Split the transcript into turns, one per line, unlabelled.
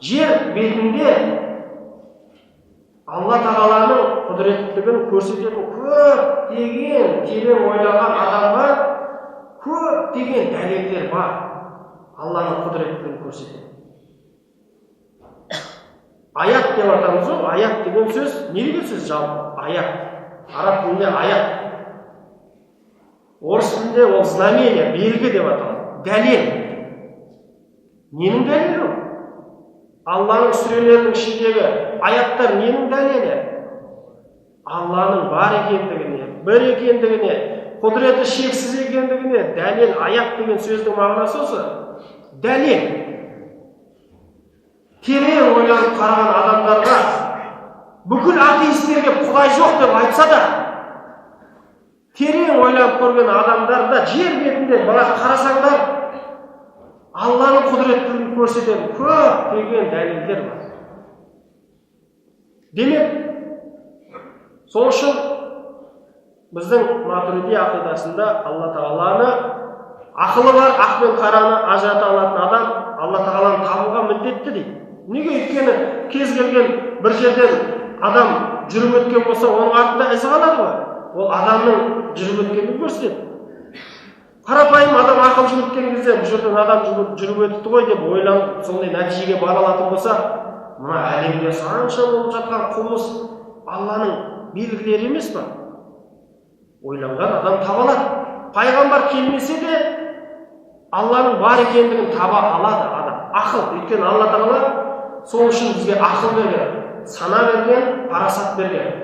Жер бетінде Алла Тағаланың құдіреттілігін көрсететін көптеген терең ойлаған адамға көптеген дәлелдер бар. Алланың құдіреттілігін көрсетеді. Аят деп атамыз ғой. Аят деген сөз не деген сөз жалпы? Аят. Араб тілінде аят. Орыс тілінде ол знамение, белгі деп аталады. Дәлел. Ненің дәлелі? Алланың сүрелерінің ішіндегі аяттар ненің дәлелі? Алланың бар екендігіне, бір екендігіне, құдіреті шексіз екендігіне дәлел. Аят деген сөздің мағынасы осы. Дәлел. Терең ойланып қараған адамдарға, бүкіл атеистерге Құдай жоқ деп айтса да, терең ойланып көрген адамдарда жер бетінде бірақ қарасаңдар, Алланың құдіреттілігін көрсететін көптеген дәлелдер бар. Демек, сол үшін біздің матурidi ақидасында Алла Тағаланы ақылы бар, ақ пен қараны ажырата алатын адам Алла Тағаланы табуға міндетті дейді. Неге? Өйткені кез келген бір жерден адам жүріп өткен болса, оның артында із қалады ғой. Ол адамның жүріп өткенін көрсетеді. Қарапайым адам ақыл жүгірткен кезде бұл жерден адам жүріп өтті ғой деп ойланып, сондай нәтижеге бара алатын болса, мына әлемде санша болып жатқан құбылыс Алланың белгілері емес пе? Ойланған адам таба алады. Пайғамбар келмесе де Алланың бар екендігін таба алады адам. Ақыл. Өйткені Алла Тағала сол үшін бізге ақыл берген, сана берген, парасат берген.